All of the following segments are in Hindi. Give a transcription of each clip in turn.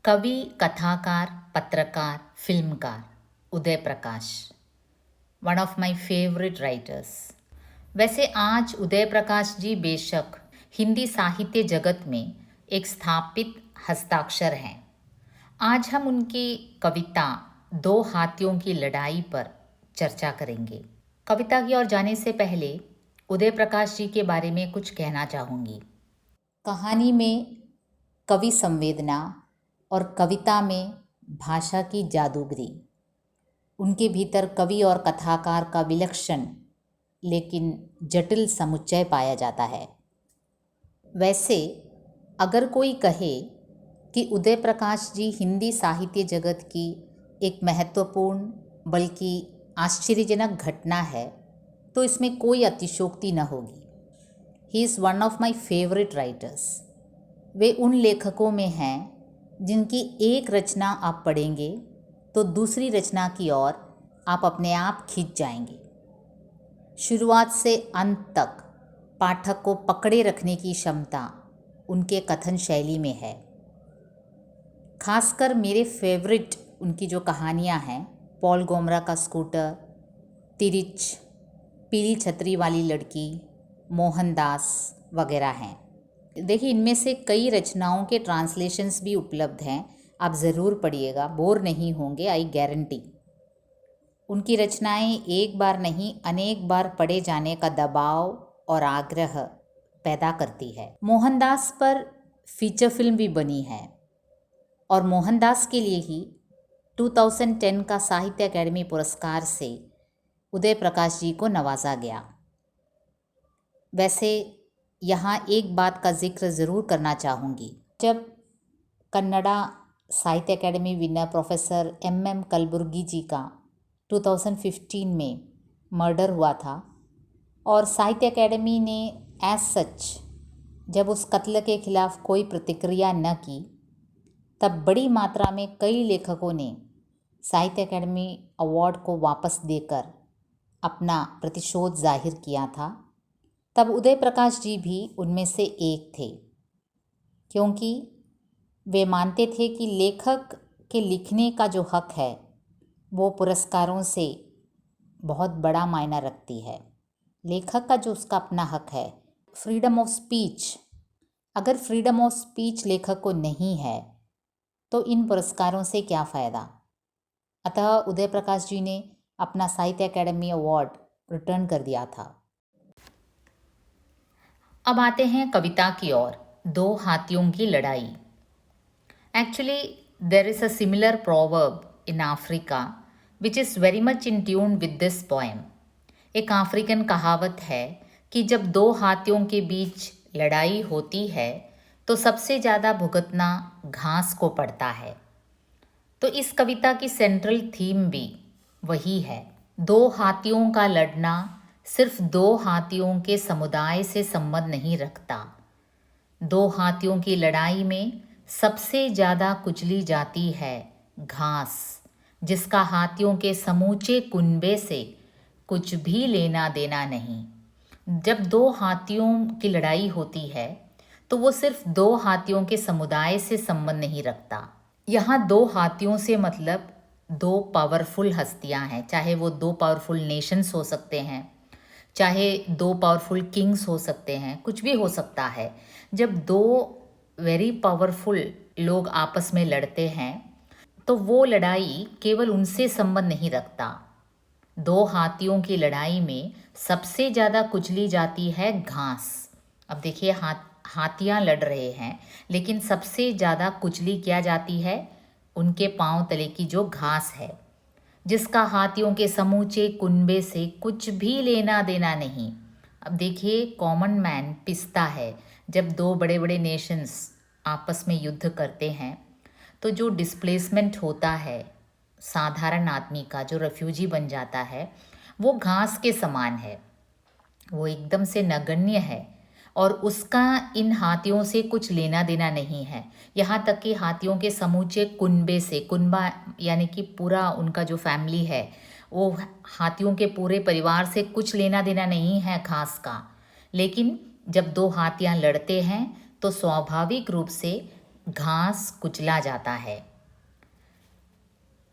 कवि, कथाकार, पत्रकार, फिल्मकार Uday Prakash, one of my favourite writers. वैसे आज उदय प्रकाश जी बेशक हिंदी साहित्य जगत में एक स्थापित हस्ताक्षर हैं। आज हम उनकी कविता दो हाथियों की लड़ाई पर चर्चा करेंगे। कविता की ओर जाने से पहले उदय प्रकाश जी के बारे में कुछ कहना चाहूँगी। कहानी में कवि संवेदना और कविता में भाषा की जादूगरी, उनके भीतर कवि और कथाकार का विलक्षण लेकिन जटिल समुच्चय पाया जाता है। वैसे अगर कोई कहे कि उदय प्रकाश जी हिंदी साहित्य जगत की एक महत्वपूर्ण बल्कि आश्चर्यजनक घटना है तो इसमें कोई अतिशयोक्ति न होगी। He is one of my favourite writers. वे उन लेखकों में हैं जिनकी एक रचना आप पढ़ेंगे तो दूसरी रचना की ओर आप अपने आप खींच जाएंगे। शुरुआत से अंत तक पाठक को पकड़े रखने की क्षमता उनके कथन शैली में है। खासकर मेरे फेवरेट उनकी जो कहानियां हैं, पॉल गोमरा का स्कूटर, तिरिच, पीली छतरी वाली लड़की, मोहनदास वगैरह हैं। देखिए, इनमें से कई रचनाओं के ट्रांसलेशंस भी उपलब्ध हैं, आप ज़रूर पढ़िएगा, बोर नहीं होंगे, आई गारंटी। उनकी रचनाएं एक बार नहीं अनेक बार पढ़े जाने का दबाव और आग्रह पैदा करती है। मोहनदास पर फीचर फिल्म भी बनी है और मोहनदास के लिए ही 2010 का साहित्य अकादमी पुरस्कार से उदय प्रकाश जी को नवाजा गया। वैसे यहाँ एक बात का जिक्र ज़रूर करना चाहूँगी। जब कन्नड़ा साहित्य अकादमी विनर प्रोफेसर MM कलबुर्गी जी का 2015 में मर्डर हुआ था और साहित्य अकादमी ने एज सच जब उस कत्ल के खिलाफ कोई प्रतिक्रिया न की, तब बड़ी मात्रा में कई लेखकों ने साहित्य अकादमी अवार्ड को वापस देकर अपना प्रतिशोध जाहिर किया था। तब उदय प्रकाश जी भी उनमें से एक थे, क्योंकि वे मानते थे कि लेखक के लिखने का जो हक है वो पुरस्कारों से बहुत बड़ा मायना रखती है। लेखक का जो उसका अपना हक है, फ्रीडम ऑफ स्पीच, अगर फ्रीडम ऑफ स्पीच लेखक को नहीं है तो इन पुरस्कारों से क्या फ़ायदा। अतः उदय प्रकाश जी ने अपना साहित्य अकादमी अवार्ड रिटर्न कर दिया था। अब आते हैं कविता की ओर, दो हाथियों की लड़ाई। Actually there is a similar proverb in Africa which is very much in tune with this poem. एक अफ्रीकन कहावत है कि जब दो हाथियों के बीच लड़ाई होती है तो सबसे ज़्यादा भुगतना घास को पड़ता है। तो इस कविता की सेंट्रल थीम भी वही है। दो हाथियों का लड़ना सिर्फ दो हाथियों के समुदाय से संबंध नहीं रखता। दो हाथियों की लड़ाई में सबसे ज़्यादा कुचली जाती है घास, जिसका हाथियों के समूचे कुनबे से कुछ भी लेना देना नहीं। जब दो हाथियों की लड़ाई होती है तो वो सिर्फ दो हाथियों के समुदाय से संबंध नहीं रखता। यहाँ दो हाथियों से मतलब दो पावरफुल हस्तियाँ हैं, चाहे वो दो पावरफुल नेशंस हो सकते हैं, चाहे दो पावरफुल किंग्स हो सकते हैं, कुछ भी हो सकता है। जब दो वेरी पावरफुल लोग आपस में लड़ते हैं तो वो लड़ाई केवल उनसे संबंध नहीं रखता। दो हाथियों की लड़ाई में सबसे ज़्यादा कुचली जाती है घास। अब देखिए, हाथियाँ लड़ रहे हैं लेकिन सबसे ज़्यादा कुचली क्या जाती है, उनके पांव तले की जो घास है, जिसका हाथियों के समूचे कुनबे से कुछ भी लेना देना नहीं। अब देखिए, कॉमन मैन पिसता है। जब दो बड़े बड़े नेशंस आपस में युद्ध करते हैं तो जो डिस्प्लेसमेंट होता है साधारण आदमी का, जो रेफ्यूजी बन जाता है, वो घास के समान है, वो एकदम से नगण्य है और उसका इन हाथियों से कुछ लेना देना नहीं है। यहाँ तक कि हाथियों के समूचे कुनबे से, कुनबा यानी कि पूरा उनका जो फैमिली है, वो हाथियों के पूरे परिवार से कुछ लेना देना नहीं है घास का। लेकिन जब दो हाथियाँ लड़ते हैं तो स्वाभाविक रूप से घास कुचला जाता है।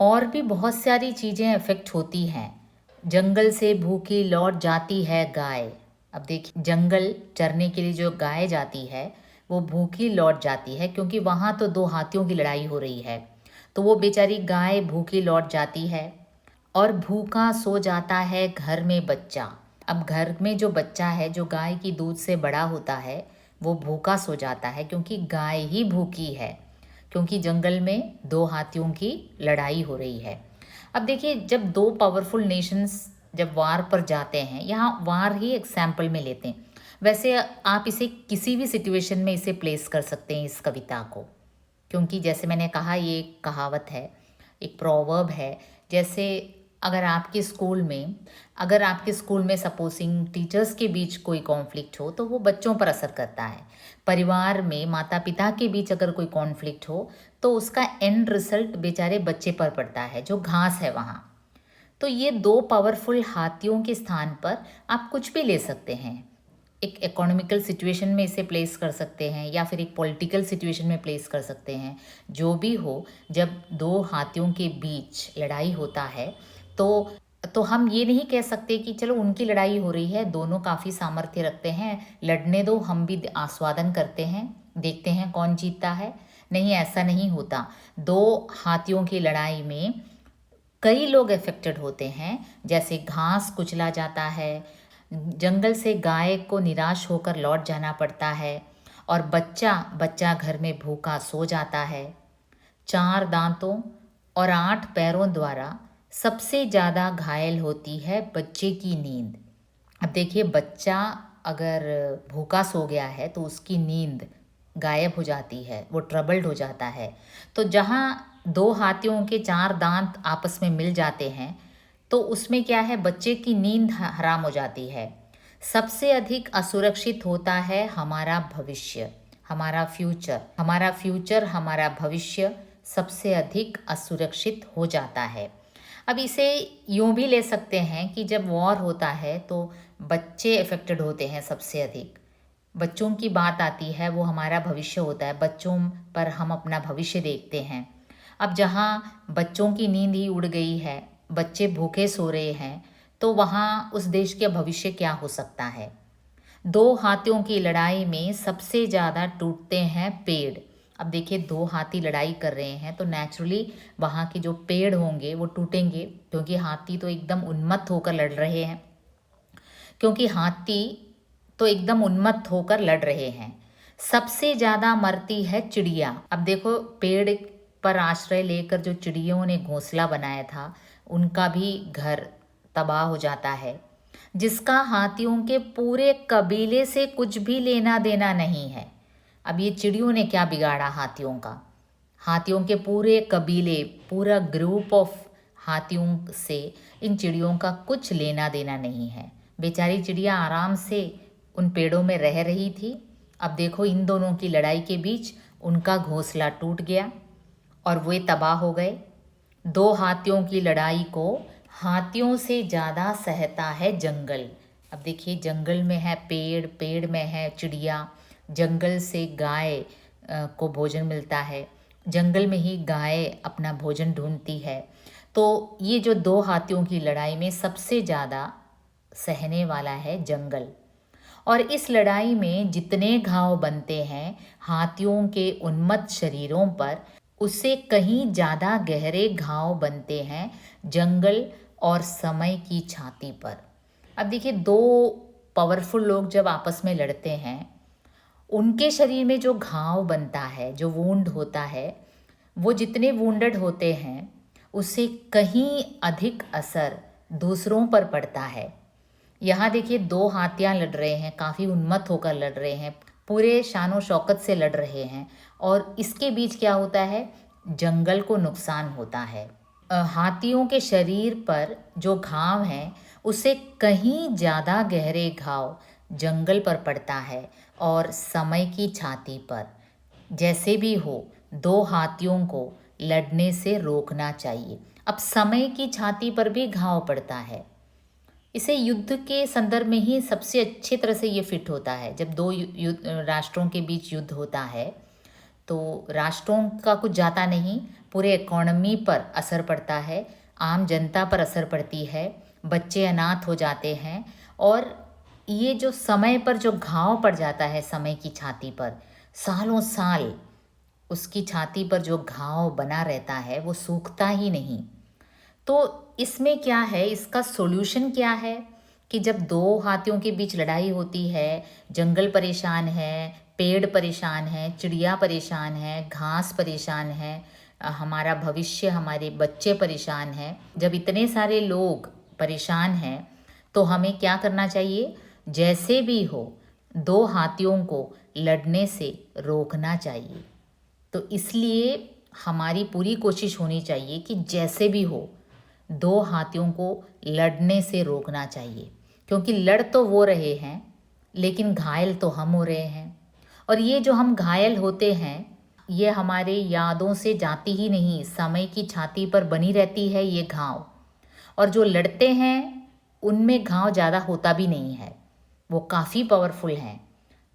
और भी बहुत सारी चीज़ें अफेक्ट होती हैं। जंगल से भूखी लौट जाती है गाय। अब देखिए, जंगल चरने के लिए जो गाय जाती है वो भूखी लौट जाती है, क्योंकि वहाँ तो दो हाथियों की लड़ाई हो रही है। तो वो बेचारी गाय भूखी लौट जाती है। और भूखा सो जाता है घर में बच्चा। अब घर में जो बच्चा है, जो गाय की दूध से बड़ा होता है, वो भूखा सो जाता है, क्योंकि गाय ही भूखी है, क्योंकि जंगल में दो हाथियों की लड़ाई हो रही है। अब देखिए, जब दो पावरफुल नेशंस जब वार पर जाते हैं, यहाँ वार ही एग्जाम्पल में लेते हैं, वैसे आप इसे किसी भी सिचुएशन में इसे प्लेस कर सकते हैं इस कविता को, क्योंकि जैसे मैंने कहा, ये एक कहावत है, एक प्रोवर्ब है। जैसे अगर आपके स्कूल में सपोजिंग टीचर्स के बीच कोई कॉन्फ्लिक्ट हो तो वो बच्चों पर असर करता है। परिवार में माता पिता के बीच अगर कोई कॉन्फ्लिक्ट हो तो उसका एंड रिजल्ट बेचारे बच्चे पर पड़ता है, जो घास है वहाँ। तो ये दो पावरफुल हाथियों के स्थान पर आप कुछ भी ले सकते हैं। एक इकोनॉमिकल सिचुएशन में इसे प्लेस कर सकते हैं, या फिर एक पॉलिटिकल सिचुएशन में प्लेस कर सकते हैं। जो भी हो, जब दो हाथियों के बीच लड़ाई होता है तो हम ये नहीं कह सकते कि चलो उनकी लड़ाई हो रही है, दोनों काफ़ी सामर्थ्य रखते हैं, लड़ने दो, हम भी आस्वादन करते हैं, देखते हैं कौन जीतता है। नहीं, ऐसा नहीं होता। दो हाथियों की लड़ाई में कई लोग अफेक्टेड होते हैं। जैसे घास कुचला जाता है, जंगल से गाय को निराश होकर लौट जाना पड़ता है, और बच्चा बच्चा घर में भूखा सो जाता है। चार दांतों और आठ पैरों द्वारा सबसे ज़्यादा घायल होती है बच्चे की नींद। अब देखिए, बच्चा अगर भूखा सो गया है तो उसकी नींद गायब हो जाती है, वो ट्रबल्ड हो जाता है। तो जहाँ दो हाथियों के चार दांत आपस में मिल जाते हैं तो उसमें क्या है, बच्चे की नींद हराम हो जाती है। सबसे अधिक असुरक्षित होता है हमारा भविष्य, हमारा भविष्य सबसे अधिक असुरक्षित हो जाता है। अब इसे यूँ भी ले सकते हैं कि जब वॉर होता है तो बच्चे अफेक्टेड होते हैं सबसे अधिक। बच्चों की बात आती है, वो हमारा भविष्य होता है, बच्चों पर हम अपना भविष्य देखते हैं। अब जहाँ बच्चों की नींद ही उड़ गई है, बच्चे भूखे सो रहे हैं, तो वहाँ उस देश का भविष्य क्या हो सकता है। दो हाथियों की लड़ाई में सबसे ज़्यादा टूटते हैं पेड़। अब देखिए, दो हाथी लड़ाई कर रहे हैं तो नेचुरली वहाँ के जो पेड़ होंगे वो टूटेंगे, क्योंकि हाथी तो एकदम उन्मत्त होकर लड़ रहे हैं। सबसे ज़्यादा मरती है चिड़िया। अब देखो, पेड़ पर आश्रय लेकर जो चिड़ियों ने घोंसला बनाया था, उनका भी घर तबाह हो जाता है। जिसका हाथियों के पूरे कबीले से कुछ भी लेना देना नहीं है। अब ये चिड़ियों ने क्या बिगाड़ा हाथियों का? हाथियों के पूरे कबीले, पूरा ग्रुप ऑफ हाथियों से इन चिड़ियों का कुछ लेना देना नहीं है। बेचारी चिड़िया आराम से उन पेड़ों में रह रही थी। अब देखो, इन दोनों की लड़ाई के बीच उनका घोंसला टूट गया और वे तबाह हो गए। दो हाथियों की लड़ाई को हाथियों से ज़्यादा सहता है जंगल। अब देखिए, जंगल में है पेड़, पेड़ में है चिड़िया, जंगल से गाय को भोजन मिलता है, जंगल में ही गाय अपना भोजन ढूंढती है। तो ये जो दो हाथियों की लड़ाई में सबसे ज़्यादा सहने वाला है जंगल। और इस लड़ाई में जितने घाव बनते हैं हाथियों के उन्मत्त शरीरों पर, उससे कहीं ज़्यादा गहरे घाव बनते हैं जंगल और समय की छाती पर। अब देखिए, दो पावरफुल लोग जब आपस में लड़ते हैं, उनके शरीर में जो घाव बनता है, जो वुंड होता है, वो जितने वुंडेड होते हैं उससे कहीं अधिक असर दूसरों पर पड़ता है। यहाँ देखिए, दो हाथियाँ लड़ रहे हैं, काफ़ी उन्मत्त होकर लड़ रहे हैं, पूरे शानो शौकत से लड़ रहे हैं, और इसके बीच क्या होता है, जंगल को नुकसान होता है। हाथियों के शरीर पर जो घाव हैं उससे कहीं ज़्यादा गहरे घाव जंगल पर पड़ता है और समय की छाती पर। जैसे भी हो, दो हाथियों को लड़ने से रोकना चाहिए। अब समय की छाती पर भी घाव पड़ता है, इसे युद्ध के संदर्भ में ही सबसे अच्छी तरह से ये फिट होता है। जब दो राष्ट्रों के बीच युद्ध होता है तो राष्ट्रों का कुछ जाता नहीं, पूरे इकोनॉमी पर असर पड़ता है, आम जनता पर असर पड़ती है, बच्चे अनाथ हो जाते हैं। और ये जो समय पर जो घाव पड़ जाता है समय की छाती पर, सालों साल उसकी छाती पर जो घाव बना रहता है वो सूखता ही नहीं। तो इसमें क्या है, इसका सॉल्यूशन क्या है कि जब दो हाथियों के बीच लड़ाई होती है, जंगल परेशान है, पेड़ परेशान है, चिड़िया परेशान है, घास परेशान है, हमारा भविष्य, हमारे बच्चे परेशान हैं, जब इतने सारे लोग परेशान हैं तो हमें क्या करना चाहिए? जैसे भी हो दो हाथियों को लड़ने से रोकना चाहिए। तो इसलिए हमारी पूरी कोशिश होनी चाहिए कि जैसे भी हो दो हाथियों को लड़ने से रोकना चाहिए, क्योंकि लड़ तो वो रहे हैं लेकिन घायल तो हम हो रहे हैं। और ये जो हम घायल होते हैं ये हमारे यादों से जाती ही नहीं, समय की छाती पर बनी रहती है ये घाव। और जो लड़ते हैं उनमें घाव ज़्यादा होता भी नहीं है, वो काफ़ी पावरफुल हैं,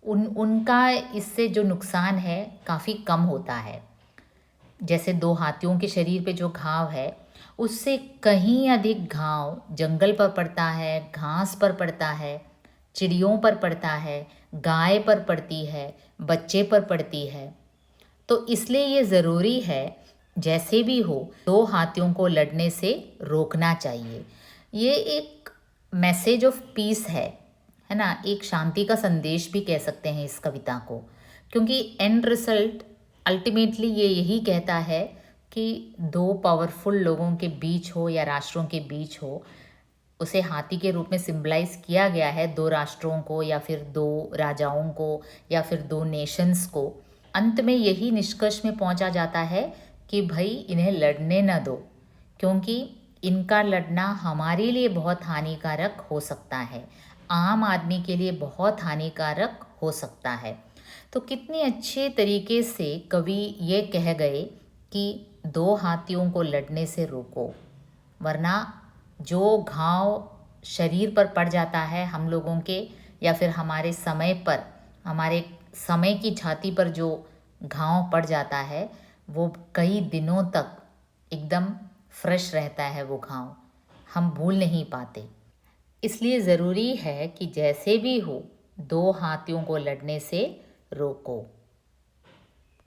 उनका इससे जो नुकसान है काफ़ी कम होता है। जैसे दो हाथियों के शरीर पे जो घाव है उससे कहीं अधिक घाव जंगल पर पड़ता है, घास पर पड़ता है, चिड़ियों पर पड़ता है, गाय पर पड़ती है, बच्चे पर पड़ती है। तो इसलिए ये ज़रूरी है जैसे भी हो दो हाथियों को लड़ने से रोकना चाहिए। ये एक मैसेज ऑफ पीस है ना, एक शांति का संदेश भी कह सकते हैं इस कविता को, क्योंकि एंड रिजल्ट अल्टीमेटली ये यही कहता है कि दो पावरफुल लोगों के बीच हो या राष्ट्रों के बीच हो, उसे हाथी के रूप में सिंबलाइज किया गया है, दो राष्ट्रों को या फिर दो राजाओं को या फिर दो नेशंस को। अंत में यही निष्कर्ष में पहुंचा जाता है कि भाई इन्हें लड़ने न दो, क्योंकि इनका लड़ना हमारे लिए बहुत हानिकारक हो सकता है, आम आदमी के लिए बहुत हानिकारक हो सकता है। तो कितने अच्छे तरीके से कवि ये कह गए कि दो हाथियों को लड़ने से रोको, वरना जो घाव शरीर पर पड़ जाता है हम लोगों के, या फिर हमारे समय पर, हमारे समय की छाती पर जो घाव पड़ जाता है वो कई दिनों तक एकदम फ्रेश रहता है, वो घाव हम भूल नहीं पाते। इसलिए ज़रूरी है कि जैसे भी हो दो हाथियों को लड़ने से रोको।